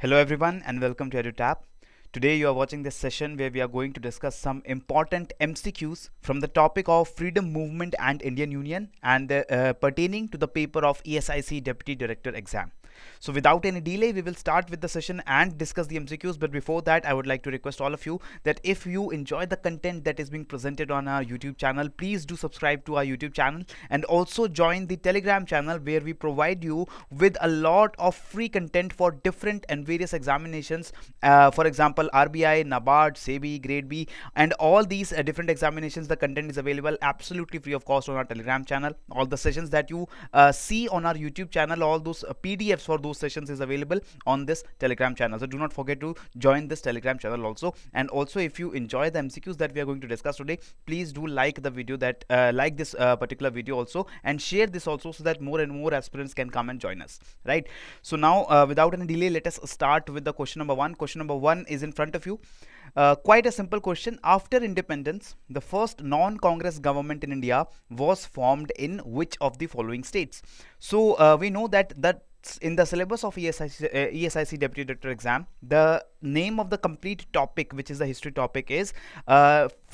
Hello everyone and welcome to EduTap. Today you are watching this session where we are going to discuss some important MCQs from the topic of freedom movement and Indian Union and pertaining to the paper of ESIC Deputy Director exam. So without any delay, we will start with the session and discuss the MCQs. But before that, I would like to request all of you that if you enjoy the content that is being presented on our YouTube channel, please do subscribe to our YouTube channel and also join the Telegram channel where we provide you with a lot of free content for different and various examinations. For example, RBI, NABARD, SEBI, Grade B, and all these different examinations. The content is available absolutely free of cost on our Telegram channel. All the sessions that you see on our YouTube channel, all those PDFs for those sessions is available on this Telegram channel. So do not forget to join this Telegram channel also. And also, if you enjoy the MCQs that we are going to discuss today, please do like the video that like this particular video also, and share this also so that more and more aspirants can come and join us. Right. So now, without any delay, let us start with the question number one. Question number one is in front of you. Quite a simple question. After independence, the first non-Congress government in India was formed in which of the following states? So we know that in the syllabus of ESIC Deputy Director exam, the name of the complete topic, which is the history topic, is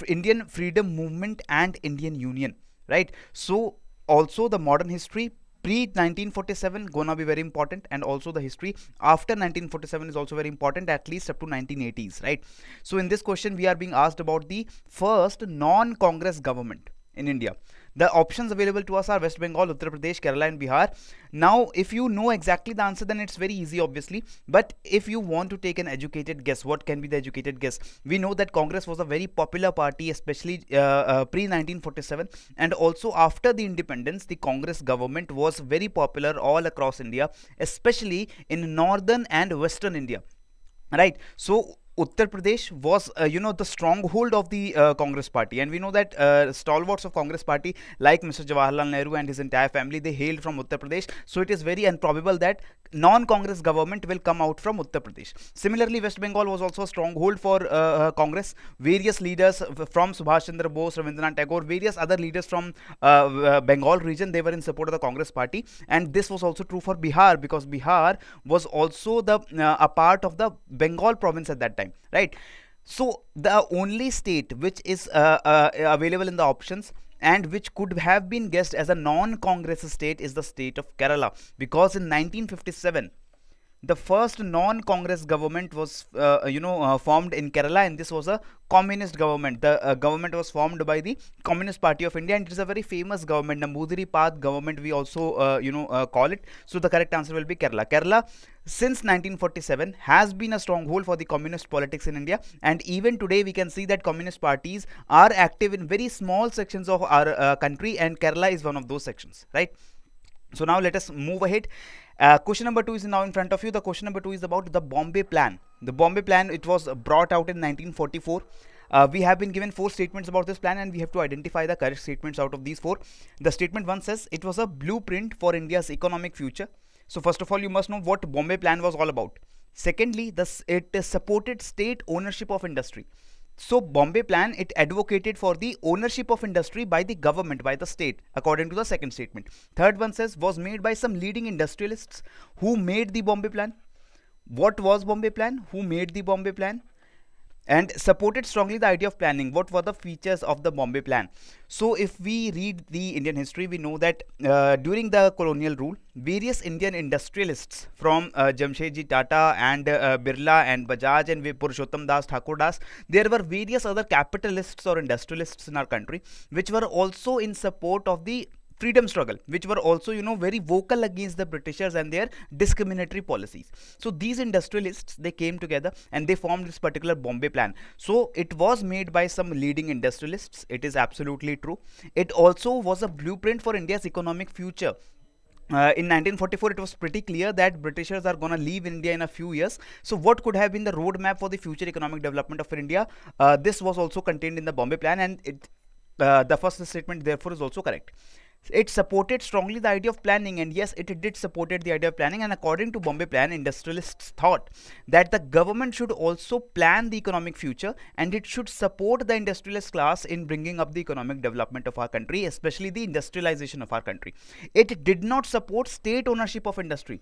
Indian Freedom Movement and Indian Union, right? So also the modern history pre 1947 gonna be very important, and also the history after 1947 is also very important, at least up to 1980s, right? So in this question we are being asked about the first non-Congress government in India. The options available to us are West Bengal, Uttar Pradesh, Kerala and Bihar. Now if you know exactly the answer, then it's very easy obviously, but if you want to take an educated guess, what can be the educated guess? We know that Congress was a very popular party, especially pre 1947, and also after the independence the Congress government was very popular all across India, especially in northern and western India, right? So Uttar Pradesh was, the stronghold of the Congress party, and we know that stalwarts of Congress party like Mr. Jawaharlal Nehru and his entire family, they hailed from Uttar Pradesh. So it is very improbable that non-Congress government will come out from Uttar Pradesh. Similarly, West Bengal was also a stronghold for Congress. Various leaders from Subhash Chandra Bose, Rabindranath Tagore, various other leaders from Bengal region, they were in support of the Congress party, and this was also true for Bihar, because Bihar was also the a part of the Bengal province at that time, right? So the only state which is available in the options and which could have been guessed as a non-Congress state is the state of Kerala, because in 1957 the first non-Congress government was formed in Kerala, and this was a communist government. The government was formed by the Communist Party of India, and it is a very famous government, Namboothiri Path government we also call it. So the correct answer will be Kerala. Kerala since 1947 has been a stronghold for the communist politics in India, and even today we can see that communist parties are active in very small sections of our country, and Kerala is one of those sections, right? So now let us move ahead. Question number 2 is now in front of you. The question number 2 is about the Bombay Plan. The Bombay Plan, it was brought out in 1944. We have been given 4 statements about this plan, and we have to identify the correct statements out of these 4. The statement 1 says it was a blueprint for India's economic future. So first of all, you must know what Bombay Plan was all about. Secondly, it supported state ownership of industry. So Bombay Plan, it advocated for the ownership of industry by the government, by the state, according to the second statement. Third one says was made by some leading industrialists. Who made the Bombay Plan? What was Bombay Plan? Who made the Bombay Plan? And supported strongly the idea of planning. What were the features of the Bombay Plan? So if we read the Indian history, we know that during the colonial rule, various Indian industrialists from Jamshedji Tata and Birla and Bajaj and Purushottam Das, Thakur Das, there were various other capitalists or industrialists in our country which were also in support of the freedom struggle, which were also very vocal against the Britishers and their discriminatory policies. So these industrialists, they came together and they formed this particular Bombay Plan. So it was made by some leading industrialists, it is absolutely true. It also was a blueprint for India's economic future. In 1944 it was pretty clear that Britishers are gonna leave India in a few years. So what could have been the roadmap for the future economic development of India? This was also contained in the Bombay Plan, and the first statement therefore is also correct. It supported strongly the idea of planning, and yes, it did supported the idea of planning. And according to Bombay Plan, industrialists thought that the government should also plan the economic future, and it should support the industrialist class in bringing up the economic development of our country, especially the industrialization of our country. It did not support state ownership of industry.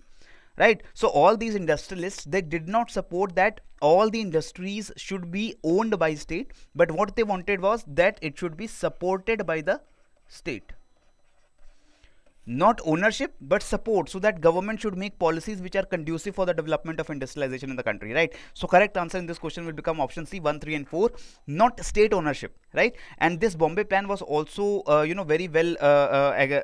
right? So all these industrialists, they did not support that all the industries should be owned by state, but what they wanted was that it should be supported by the state, not ownership but support, so that government should make policies which are conducive for the development of industrialization in the country, right? So correct answer in this question will become option C, 1, 3 and 4, not state ownership, right? And this Bombay plan was also very well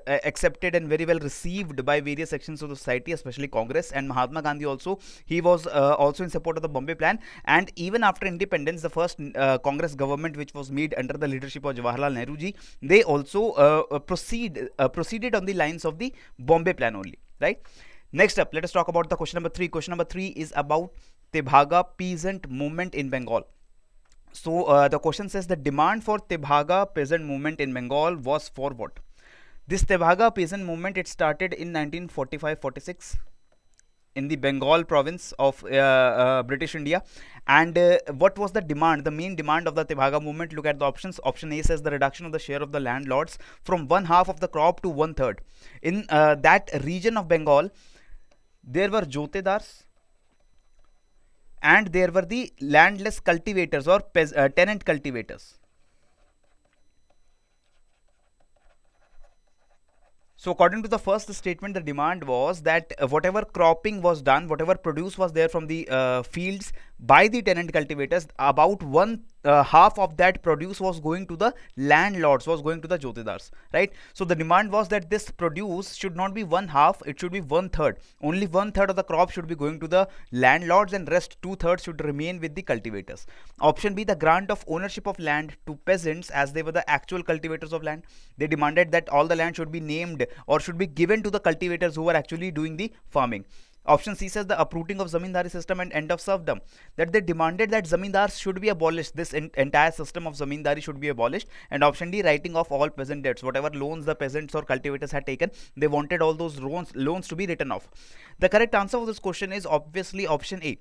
accepted and very well received by various sections of the society, especially Congress, and Mahatma Gandhi also, he was also in support of the Bombay plan. And even after independence, the first Congress government which was made under the leadership of Jawaharlal Nehru ji, they also proceeded on the lines of the Bombay plan only, right? Next up, let us talk about the question number 3. Question number 3 is about Tebhaga peasant movement in Bengal. So the question says the demand for Tebhaga peasant movement in Bengal was for what? This Tebhaga peasant movement, it started in 1945-46 in the Bengal province of British India. And what was the demand, the main demand of the Tebhaga movement? Look at the options. Option A says the reduction of the share of the landlords from 1/2 of the crop to 1/3. In that region of Bengal, there were jotedars and there were the landless cultivators or tenant cultivators. So according to the first statement, the demand was that whatever cropping was done, whatever produce was there from the fields by the tenant cultivators, about 1/2 of that produce was going to the landlords, was going to the jotedars, right? So the demand was that this produce should not be 1/2, it should be 1/3. Only 1/3 of the crop should be going to the landlords and rest 2/3 should remain with the cultivators. Option B, the grant of ownership of land to peasants as they were the actual cultivators of land. They demanded that all the land should be named or should be given to the cultivators who were actually doing the farming. Option C says the uprooting of zamindari system and end of serfdom, that they demanded that zamindars should be abolished, this entire system of zamindari should be abolished. And option D, writing off all peasant debts, whatever loans the peasants or cultivators had taken, they wanted all those loans to be written off. The correct answer for this question is obviously option A,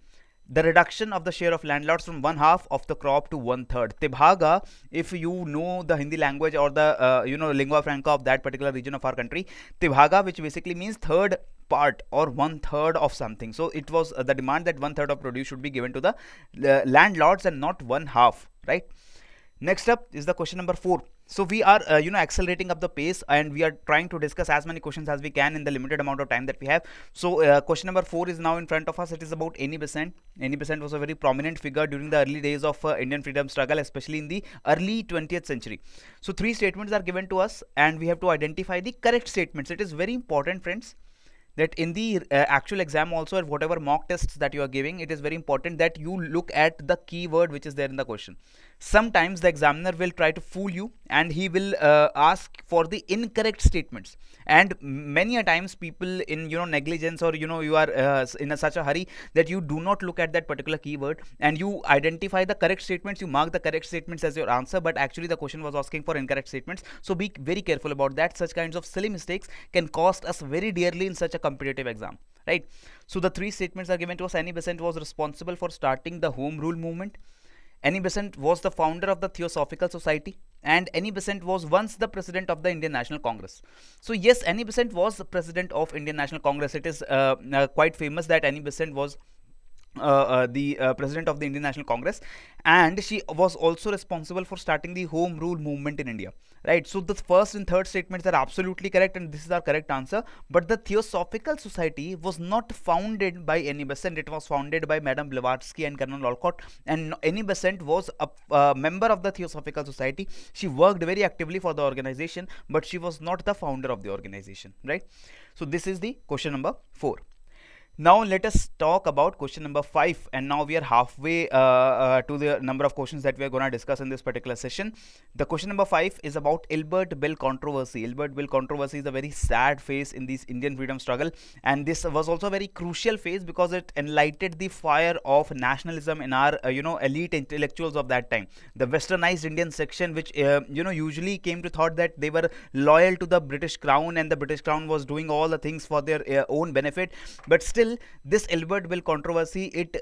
the reduction of the share of landlords from 1/2 of the crop to 1/3. Tebhaga, if you know the Hindi language or the lingua franca of that particular region of our country, Tebhaga, which basically means third part or 1/3 of something. So it was the demand that 1/3 of produce should be given to the landlords and not 1/2, right? Next up is the question number 4. So we are accelerating up the pace and we are trying to discuss as many questions as we can in the limited amount of time that we have. So question number 4 is now in front of us. It is about Annie Besant. Annie Besant was a very prominent figure during the early days of Indian freedom struggle, especially in the early 20th century. So 3 statements are given to us and we have to identify the correct statements. It is very important, friends, that in the actual exam also, or whatever mock tests that you are giving, it is very important that you look at the keyword which is there in the question. Sometimes the examiner will try to fool you and he will ask for the incorrect statements, and many a times people in negligence, or you are in such a hurry that you do not look at that particular keyword and you identify the correct statements, you mark the correct statements as your answer, but actually the question was asking for incorrect statements. So be very careful about that. Such kinds of silly mistakes can cost us very dearly in such a competitive exam, right? So the 3 statements are given to us. Annie Besant was responsible for starting the Home Rule movement. Annie Besant was the founder of the Theosophical Society, and Annie Besant was once the president of the Indian National Congress. So yes, Annie Besant was the president of Indian National Congress. It is quite famous that Annie Besant was the president of the Indian National Congress, and she was also responsible for starting the Home Rule movement in India, right? So the first and third statements are absolutely correct and this is our correct answer. But the Theosophical Society was not founded by Annie Besant. It was founded by Madame Blavatsky and Colonel Olcott, and Annie Besant was a member of the Theosophical Society. She worked very actively for the organization, but she was not the founder of the organization, right? So this is the question number 4. Now let us talk about question number 5, and now we are halfway to the number of questions that we are going to discuss in this particular session. The question number 5 is about Ilbert Bill controversy. Ilbert Bill controversy is a very sad phase in this Indian freedom struggle, and this was also a very crucial phase because it enlightened the fire of nationalism in our elite intellectuals of that time. The westernized Indian section, which usually came to thought that they were loyal to the British Crown and the British Crown was doing all the things for their own benefit, but still this Ilbert Bill controversy, it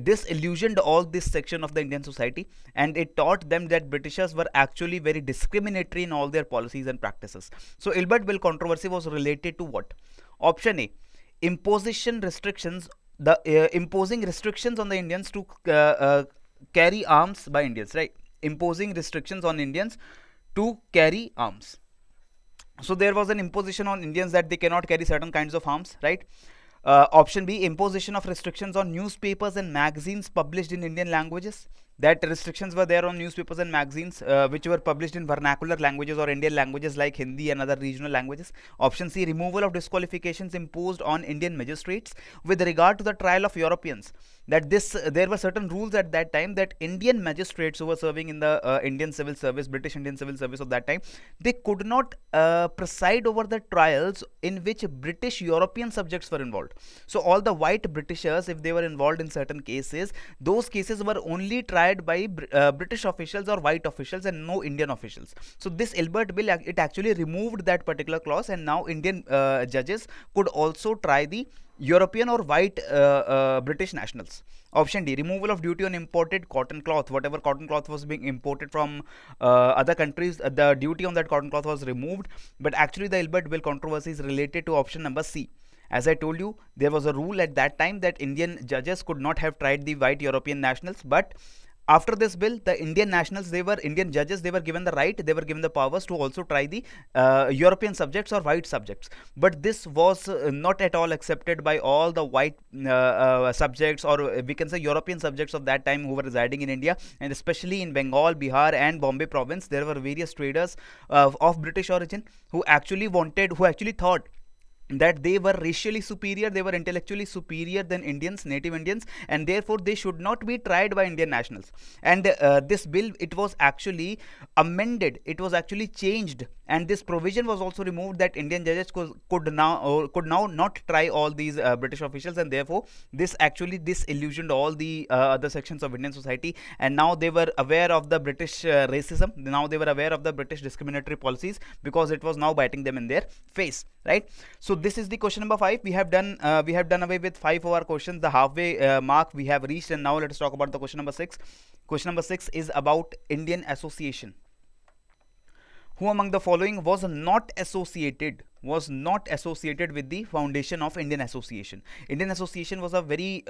disillusioned all this section of the Indian society, and it taught them that Britishers were actually very discriminatory in all their policies and practices. So Ilbert Bill controversy was related to what? Option A, imposition restrictions, the imposing restrictions on the Indians to carry arms by Indians, right? Imposing restrictions on Indians to carry arms. So there was an imposition on Indians that they cannot carry certain kinds of arms, right? Option B, imposition of restrictions on newspapers and magazines published in Indian languages. That restrictions were there on newspapers and magazines which were published in vernacular languages or Indian languages like Hindi and other regional languages. Option C, removal of disqualifications imposed on Indian magistrates with regard to the trial of Europeans. That there were certain rules at that time that Indian magistrates who were serving in the Indian civil service, British Indian civil service of that time, they could not preside over the trials in which British European subjects were involved. So all the white Britishers, if they were involved in certain cases, those cases were only tried by British officials or white officials and no Indian officials. So this Ilbert Bill, it actually removed that particular clause, and now Indian judges could also try the European or white British nationals. Option D, removal of duty on imported cotton cloth. Whatever cotton cloth was being imported from other countries, the duty on that cotton cloth was removed. But actually the Ilbert Bill controversy is related to option number C. As I told you, there was a rule at that time that Indian judges could not have tried the white European nationals, but after this bill, the Indian nationals, they were Indian judges, they were given the right, they were given the powers to also try the European subjects or white subjects. But this was not at all accepted by all the white subjects, or we can say European subjects of that time who were residing in India, and especially in Bengal, Bihar and Bombay province. There were various traders of British origin who actually thought that they were racially superior, they were intellectually superior than Indians, native Indians, and therefore they should not be tried by Indian nationals. And this bill, it was actually amended, it was actually changed, and this provision was also removed that Indian judges could now not try all these British officials, and therefore this actually disillusioned all the other sections of Indian society, and now they were aware of the British racism, now they were aware of the British discriminatory policies, because it was now biting them in their face, right? So this is the question number 5. We have done away with 5 of our questions. The halfway mark we have reached, and now let us talk about the question number 6. Question number 6 is about Indian association. Who among the following was not associated with the foundation of Indian Association? Indian Association was a very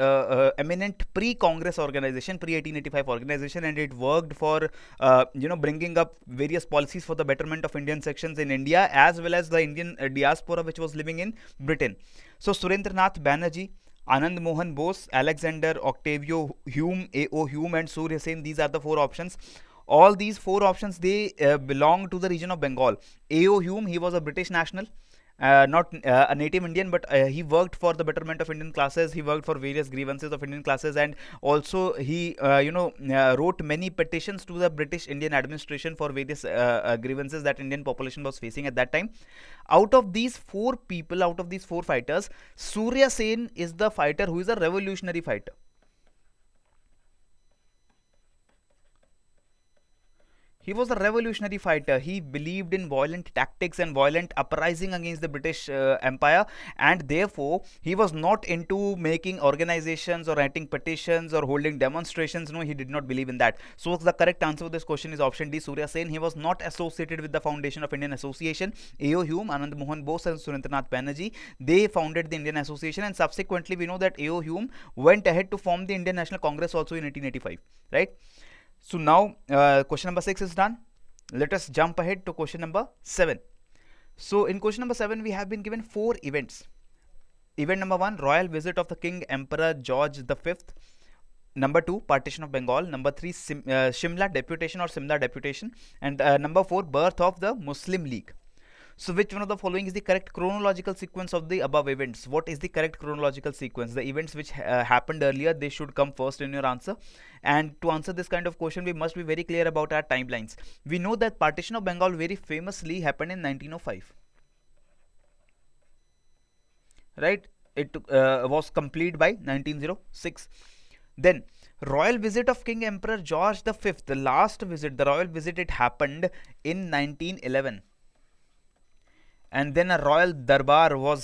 eminent pre-Congress organization, pre-1885 organization, and it worked for bringing up various policies for the betterment of Indian sections in India, as well as the Indian diaspora which was living in Britain. So Surendranath Banerjee, Anand Mohan Bose, Alexander Octavio Hume, A.O. Hume, and Surya Sen, these are the 4 options. All these 4 options, they belong to the region of Bengal. A.O. Hume, he was a British national, not a native Indian, but he worked for the betterment of Indian classes. He worked for various grievances of Indian classes, and also he wrote many petitions to the British Indian administration for various grievances that Indian population was facing at that time. Out of these 4 people, out of these 4 fighters, Surya Sen is the fighter who is a revolutionary fighter. He was a revolutionary fighter. He believed in violent tactics and violent uprising against the British Empire, and therefore he was not into making organizations or writing petitions or holding demonstrations. No, he did not believe in that. So the correct answer to this question is option D, Surya Sen. He was not associated with the foundation of Indian Association. A.O. Hume, Anand Mohan Bose, and Surendranath Banerjee, they founded the Indian Association, and subsequently we know that A.O. Hume went ahead to form the Indian National Congress also in 1885, right? So now question number 6 is done. Let us jump ahead to question number 7. So in question number 7, we have been given 4 events. Event number 1, royal visit of the King Emperor George V. Number 2, partition of Bengal. Number 3, Shimla deputation or Simla deputation. And number 4, birth of the Muslim League. So which one of the following is the correct chronological sequence of the above events? What is the correct chronological sequence? The events which happened earlier, they should come first in your answer. And to answer this kind of question, we must be very clear about our timelines. We know that partition of Bengal very famously happened in 1905. Right? It was complete by 1906. Then royal visit of King Emperor George V, the last visit, the royal visit, it happened in 1911. And then a royal darbar was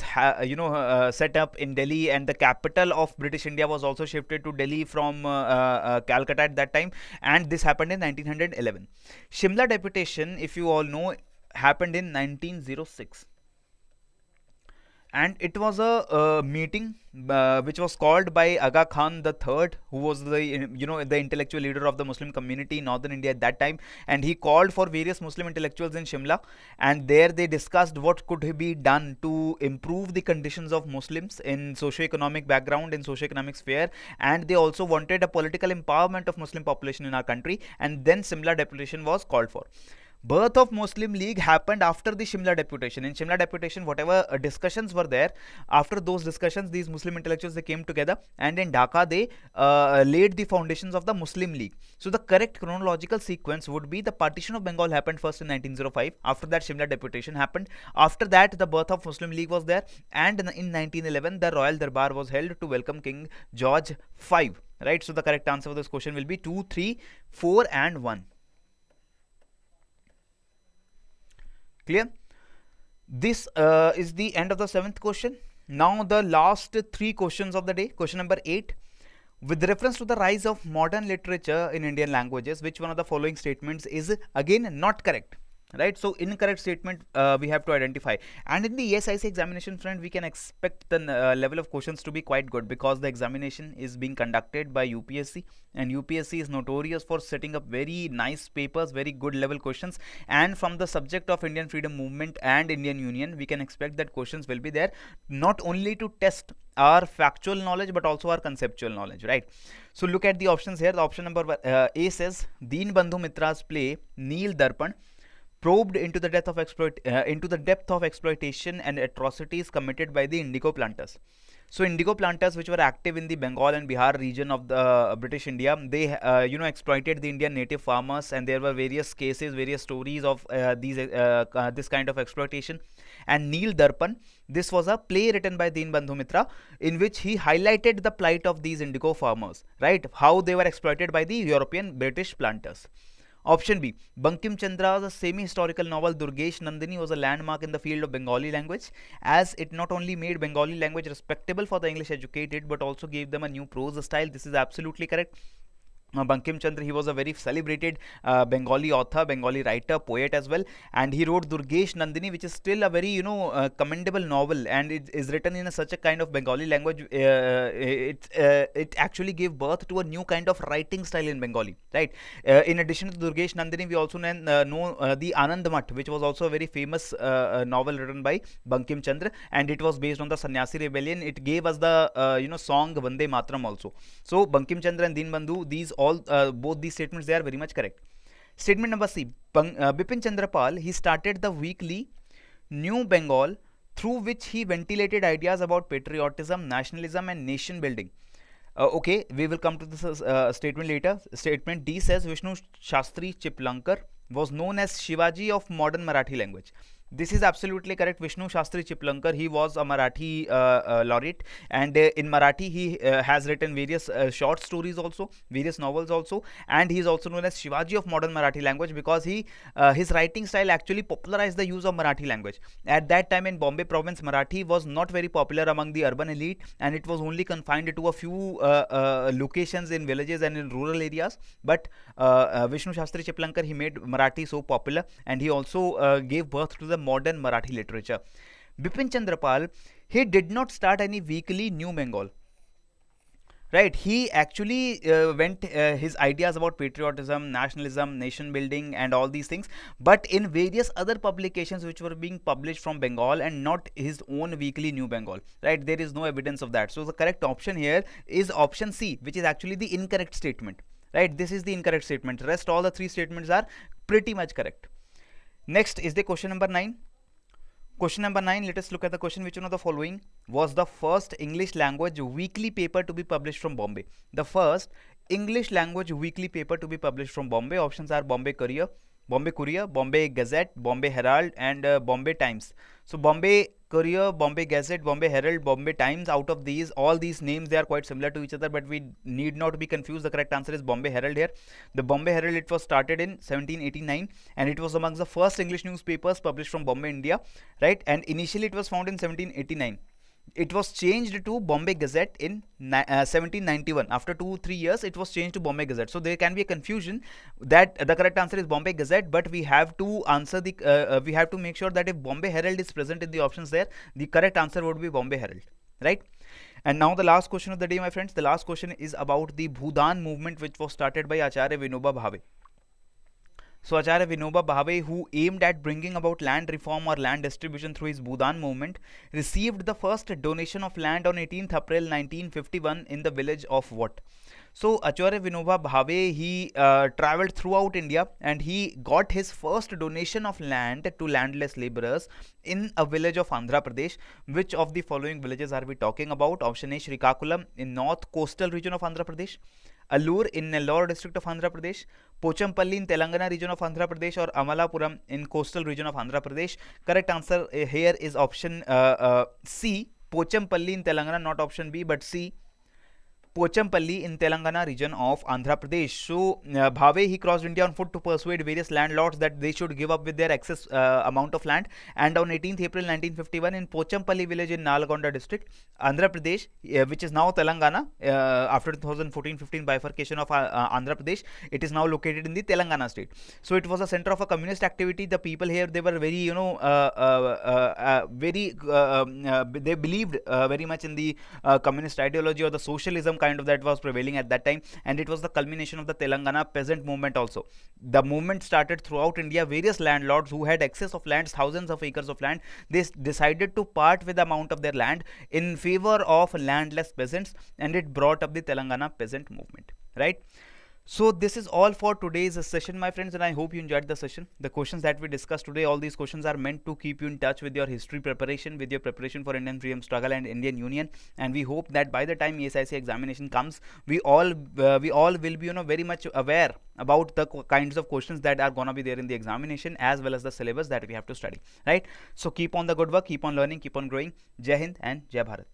set up in Delhi, and the capital of British India was also shifted to Delhi from Calcutta at that time, and this happened in 1911. Shimla deputation, if you all know, happened in 1906. and it was a meeting which was called by Aga Khan the Third, who was the the intellectual leader of the Muslim community in northern India at that time, and he called for various Muslim intellectuals in Shimla, and there they discussed what could be done to improve the conditions of Muslims in socio-economic background, in socio-economic sphere, and they also wanted a political empowerment of Muslim population in our country, and then Shimla deputation was called for. Birth of Muslim League happened after the Shimla deputation. In Shimla deputation, whatever discussions were there, after those discussions, these Muslim intellectuals they came together, and in Dhaka they laid the foundations of the Muslim League. So the correct chronological sequence would be the partition of Bengal happened first in 1905. After that, Shimla deputation happened. After that, the birth of Muslim League was there, and in 1911, the Royal Darbar was held to welcome King George V. Right. So the correct answer for this question will be 2, 3, 4, and 1. Clear? This is the end of the 7th question. Now the last 3 questions of the day. Question number 8. With reference to the rise of modern literature in Indian languages, which one of the following statements is again not correct? Right, so incorrect statement we have to identify, and in the ESIC examination front we can expect the level of questions to be quite good, because the examination is being conducted by UPSC, and UPSC is notorious for setting up very nice papers, very good level questions, and from the subject of Indian freedom movement and Indian Union we can expect that questions will be there, not only to test our factual knowledge but also our conceptual knowledge, right? So look at the options here. The option number A says Deen Bandhu Mitra's play Neel Darpan probed into the depth of exploitation and atrocities committed by the indigo planters. So indigo planters, which were active in the Bengal and Bihar region of the British India, they exploited the Indian native farmers, and there were various cases, various stories of this kind of exploitation. And Neel Darpan, this was a play written by Deen Bandhu Mitra, in which he highlighted the plight of these indigo farmers, right? How they were exploited by the European British planters. Option B, Bankim Chandra's semi-historical novel Durgesh Nandini was a landmark in the field of Bengali language, as it not only made Bengali language respectable for the English educated but also gave them a new prose style. This is absolutely correct. Bankim Chandra, he was a very celebrated Bengali author, Bengali writer, poet as well, and he wrote Durgesh Nandini, which is still a very commendable novel, and it is written in such a kind of Bengali language. It actually gave birth to a new kind of writing style in Bengali, right? In addition to Durgesh Nandini, we also know the Anand Math, which was also a very famous novel written by Bankim Chandra, and it was based on the Sannyasi rebellion. It gave us the song Vande Mataram also. So Bankim Chandra and Deen Bandhu, these both these statements, they are very much correct. Statement number C, Bipin Chandra Pal, he started the weekly New Bengal, through which he ventilated ideas about patriotism, nationalism and nation building. Okay, we will come to this statement later. Statement D says Vishnu Shastri Chiplankar was known as Shivaji of modern Marathi language. This is absolutely correct. Vishnu Shastri Chiplankar, he was a Marathi laureate, and in Marathi he has written various short stories also, various novels also, and he is also known as Shivaji of modern Marathi language because his writing style actually popularized the use of Marathi language. At that time in Bombay province, Marathi was not very popular among the urban elite, and it was only confined to a few locations in villages and in rural areas. But Vishnu Shastri Chiplankar, he made Marathi so popular, and he also gave birth to the modern Marathi literature. Bipin Chandra Pal, he did not start any weekly New Bengal. Right, he actually went his ideas about patriotism, nationalism, nation building and all these things, but in various other publications which were being published from Bengal and not his own weekly New Bengal. Right, there is no evidence of that. So the correct option here is option C, which is actually the incorrect statement. Right, this is the incorrect statement. Rest all the 3 statements are pretty much correct. Next is the question number 9. Question number 9, let us look at the question. Which one of the following was the first English language weekly paper to be published from Bombay? The first English language weekly paper to be published from Bombay. Options are Bombay Courier, Bombay Gazette, Bombay Herald and Bombay Times. So Bombay Courier, Bombay Gazette, Bombay Herald, Bombay Times, out of these, all these names, they are quite similar to each other, but we need not be confused. The correct answer is Bombay Herald here. The Bombay Herald, it was started in 1789 and it was amongst the first English newspapers published from Bombay, India, right? And initially it was found in 1789. It was changed to Bombay Gazette in 1791. After 2-3 years, it was changed to Bombay Gazette. So there can be a confusion that the correct answer is Bombay Gazette, but we have to answer the we have to make sure that if Bombay Herald is present in the options there, the correct answer would be Bombay Herald, right? And now the last question of the day, my friends. The last question is about the Bhudan movement, which was started by Acharya Vinoba Bhave. So Acharya Vinoba Bhave, who aimed at bringing about land reform or land distribution through his Bhudan movement, received the first donation of land on 18th April 1951 in the village of what? So Acharya Vinoba Bhave, he travelled throughout India and he got his first donation of land to landless labourers in a village of Andhra Pradesh. Which of the following villages are we talking about? Option A, Srikakulam in north coastal region of Andhra Pradesh, Allur in Nellore district of Andhra Pradesh, Pochampalli in Telangana region of Andhra Pradesh, or Amalapuram in coastal region of Andhra Pradesh. Correct answer here is option C, Pochampalli in Telangana, not option B but C, Pochampalli in Telangana region of Andhra Pradesh. So Bhave, he crossed India on foot to persuade various landlords that they should give up with their excess amount of land. And on 18th April 1951 in Pochampalli village in Nalgonda district, Andhra Pradesh, which is now Telangana, after 2014-15 bifurcation of Andhra Pradesh, it is now located in the Telangana state. So it was a center of a communist activity. The people here, they were very, they believed very much in the communist ideology or the socialism kind of that was prevailing at that time, and it was the culmination of the Telangana peasant movement also. The movement started throughout India. Various landlords who had excess of lands, thousands of acres of land, they decided to part with the amount of their land in favor of landless peasants, and it brought up the Telangana peasant movement, right? So this is all for today's session, my friends, and I hope you enjoyed the session. The questions that we discussed today, all these questions are meant to keep you in touch with your history preparation, with your preparation for Indian freedom struggle and Indian Union. And we hope that by the time ESIC examination comes, we all will be very much aware about the kinds of questions that are gonna be there in the examination, as well as the syllabus that we have to study, right? So keep on the good work, keep on learning, keep on growing. Jai Hind and Jai Bharat.